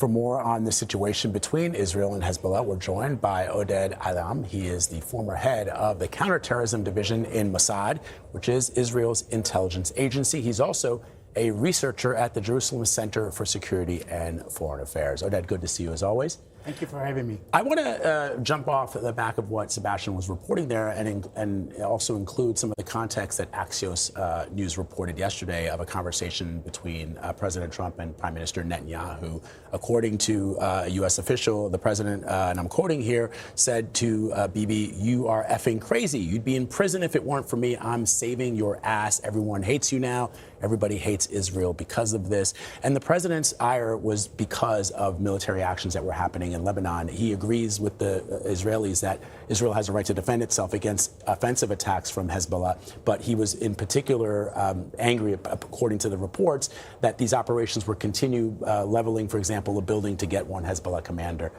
For more on the situation between Israel and Hezbollah, we're joined by Oded Ailam. He is the former head of the counterterrorism division in Mossad, which is Israel's intelligence agency. He's also a researcher at the Jerusalem Center for Security and Foreign Affairs. Oded, good to see you as always. Thank you for having me. I want to jump off the back of what Sebastian was reporting there and also include some of the context that Axios News reported yesterday of a conversation between President Trump and Prime Minister Netanyahu. According to a U.S. official, the president, and I'm quoting here, said to Bibi, "You are effing crazy. You'd be in prison if it weren't for me. I'm saving your ass. Everyone hates you now. Everybody hates Israel because of this." And the president's ire was because of military actions that were happening in Lebanon. He agrees with the Israelis that Israel has a right to defend itself against offensive attacks from Hezbollah, but he was in particular angry, according to the reports, that these operations were continue leveling, for example, a building to get one Hezbollah commander.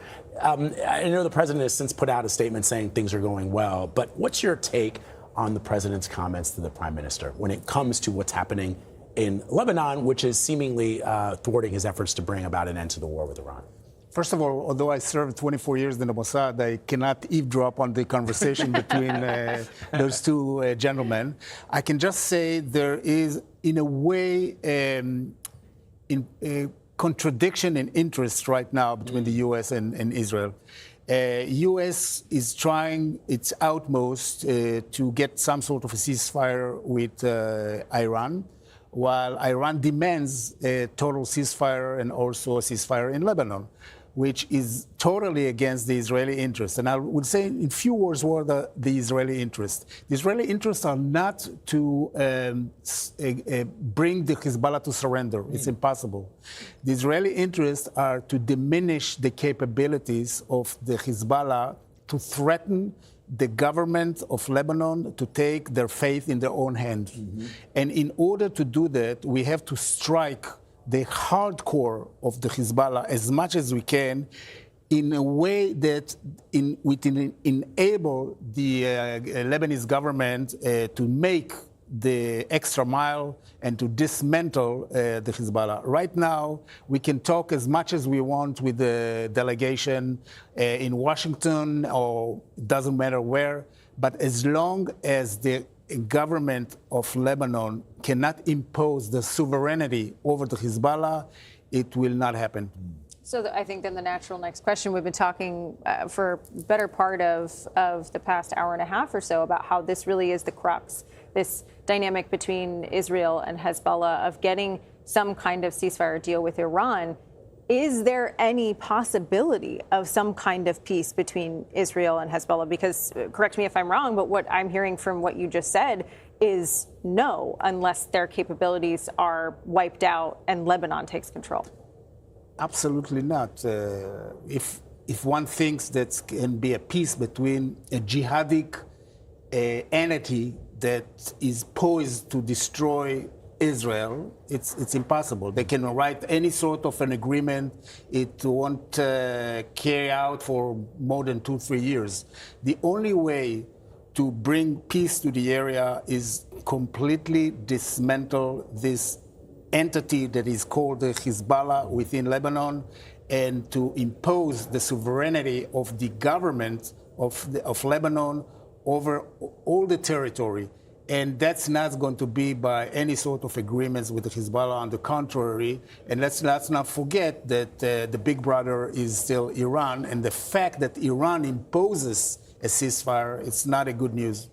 I know the president has since put out a statement saying things are going well, but what's your take on the president's comments to the prime minister when it comes to what's happening in Lebanon, which is seemingly thwarting his efforts to bring about an end to the war with Iran? First of all, although I served 24 years in the Mossad, I cannot eavesdrop on the conversation between those two gentlemen. I can just say there is, in a way, a contradiction in interest right now between the U.S. and Israel. U.S. is trying its utmost to get some sort of a ceasefire with Iran, while Iran demands a total ceasefire and also a ceasefire in Lebanon, which is totally against the Israeli interest. And I would say in few words what are the Israeli interests. The Israeli interests are not to bring the Hezbollah to surrender. It's impossible. The Israeli interests are to diminish the capabilities of the Hezbollah to threaten the government of Lebanon to take their fate in their own hands. And in order to do that, we have to strike the hardcore of the Hezbollah as much as we can in a way that would enable the Lebanese government to make the extra mile and to dismantle the Hezbollah. Right now, we can talk as much as we want with the delegation in Washington, or it doesn't matter where, but as long as the government of Lebanon cannot impose the sovereignty over the Hezbollah, it will not happen. So I think then the natural next question, we've been talking for a better part of the past hour and a half or so about how this really is the crux, this dynamic between Israel and Hezbollah of getting some kind of ceasefire deal with Iran. Is there any possibility of some kind of peace between Israel and Hezbollah? Because, correct me if I'm wrong, but what I'm hearing from what you just said is no, unless their capabilities are wiped out and Lebanon takes control. Absolutely not. If one thinks that can be a peace between a jihadic entity that is poised to destroy Israel, it's impossible. They can write any sort of an agreement. It won't carry out for more than 2-3 years. The only way to bring peace to the area is completely dismantle this entity that is called the Hezbollah within Lebanon, and to impose the sovereignty of the government of Lebanon over all the territory. And that's not going to be by any sort of agreements with the Hezbollah. On the contrary, and let's not forget that the big brother is still Iran, and the fact that Iran imposes a ceasefire, it's not a good news.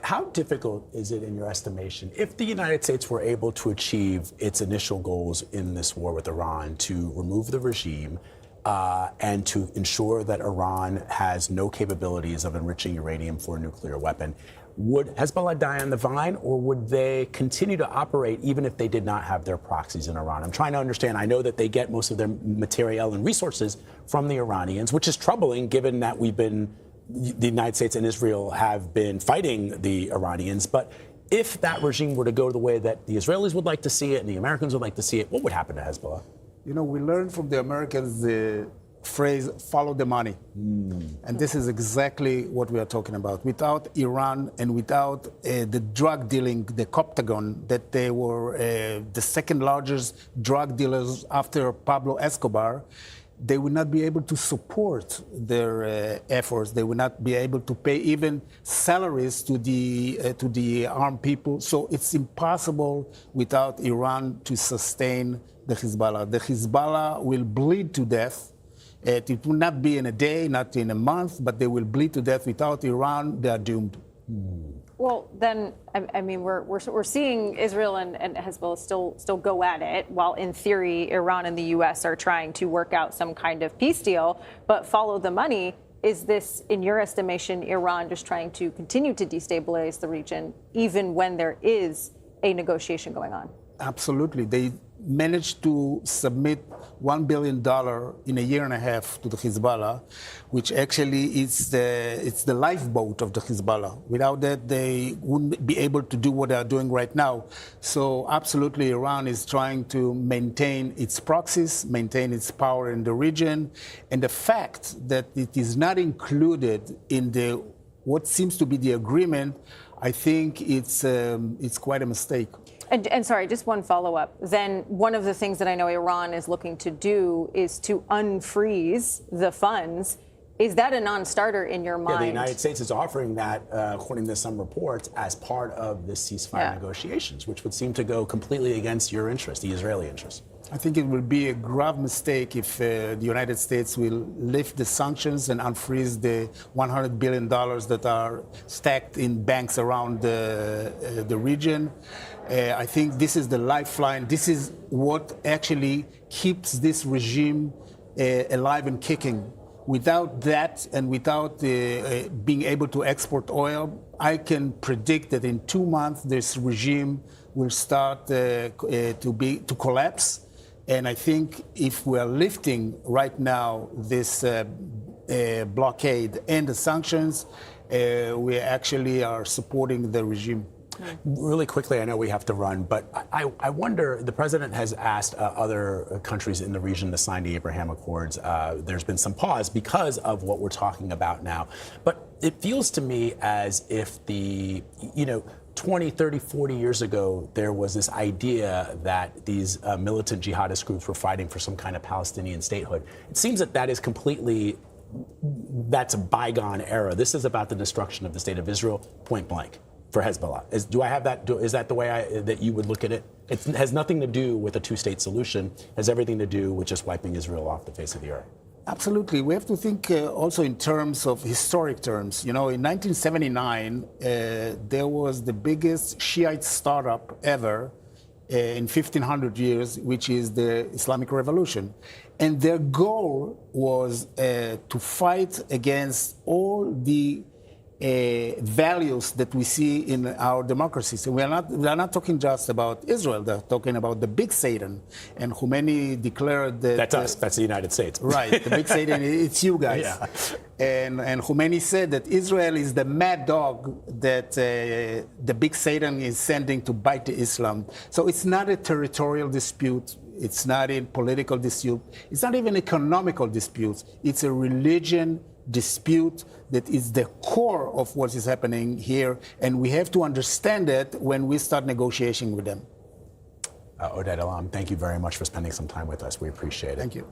How difficult is it, in your estimation, if the United States were able to achieve its initial goals in this war with Iran, to remove the regime and to ensure that Iran has no capabilities of enriching uranium for a nuclear weapon? Would Hezbollah die on the vine, or would they continue to operate even if they did not have their proxies in Iran? I'm trying to understand. I know that they get most of their materiel and resources from the Iranians, which is troubling given that the United States and Israel have been fighting the Iranians. But if that regime were to go the way that the Israelis would like to see it and the Americans would like to see it, what would happen to Hezbollah? You know, we learned from the Americans phrase, follow the money. And this is exactly what we are talking about. Without Iran and without the drug dealing, the Coptagon, that they were the second largest drug dealers after Pablo Escobar, they would not be able to support their efforts. They would not be able to pay even salaries to the armed people. So it's impossible without Iran to sustain the Hezbollah. The Hezbollah will bleed to death. It will not be in a day, not in a month, but they will bleed to death. Without Iran, they are doomed. Well, then, I mean, we're seeing Israel and Hezbollah still go at it, while in theory, Iran and the U.S. are trying to work out some kind of peace deal, but follow the money. Is this, in your estimation, Iran just trying to continue to destabilize the region, even when there is a negotiation going on? Absolutely. They managed to submit $1 billion in a year and a half to the Hezbollah, which actually is the lifeboat of the Hezbollah. Without that, they wouldn't be able to do what they are doing right now. So absolutely, Iran is trying to maintain its proxies, maintain its power in the region. And the fact that it is not included in what seems to be the agreement, I think it's quite a mistake. And sorry, just one follow-up. Then one of the things that I know Iran is looking to do is to unfreeze the funds. Is that a non-starter in your mind? Yeah, the United States is offering that, according to some reports, as part of the ceasefire negotiations, which would seem to go completely against your interest, the Israeli interest. I think it will be a grave mistake if the United States will lift the sanctions and unfreeze the $100 billion that are stacked in banks around the region. I think this is the lifeline. This is what actually keeps this regime alive and kicking. Without that and without being able to export oil, I can predict that in 2 months this regime will start to collapse. And I think if we are lifting right now this blockade and the sanctions, we actually are supporting the regime. Really quickly, I know we have to run, but I wonder, the president has asked other countries in the region to sign the Abraham Accords. There's been some pause because of what we're talking about now. But it feels to me as if 20, 30, 40 years ago, there was this idea that these militant jihadist groups were fighting for some kind of Palestinian statehood. It seems that is completely, that's a bygone era. This is about the destruction of the state of Israel, point blank, for Hezbollah. Do I have that? Is that the way that you would look at it? It has nothing to do with a two-state solution. It has everything to do with just wiping Israel off the face of the earth. Absolutely. We have to think also in terms of historic terms. You know, in 1979, there was the biggest Shiite startup ever in 1500 years, which is the Islamic Revolution. And their goal was to fight against all the values that we see in our democracies. So we are not talking just about Israel. They're talking about the big Satan. And Khomeini declared that... That's us. That's the United States. Right. The big Satan, it's you guys. Yeah. And Khomeini said that Israel is the mad dog that the big Satan is sending to bite the Islam. So it's not a territorial dispute. It's not a political dispute. It's not even economical dispute. It's a religion dispute that is the core of what is happening here, and we have to understand it when we start negotiating with them. Oded Ailam, thank you very much for spending some time with us. We appreciate it. Thank you.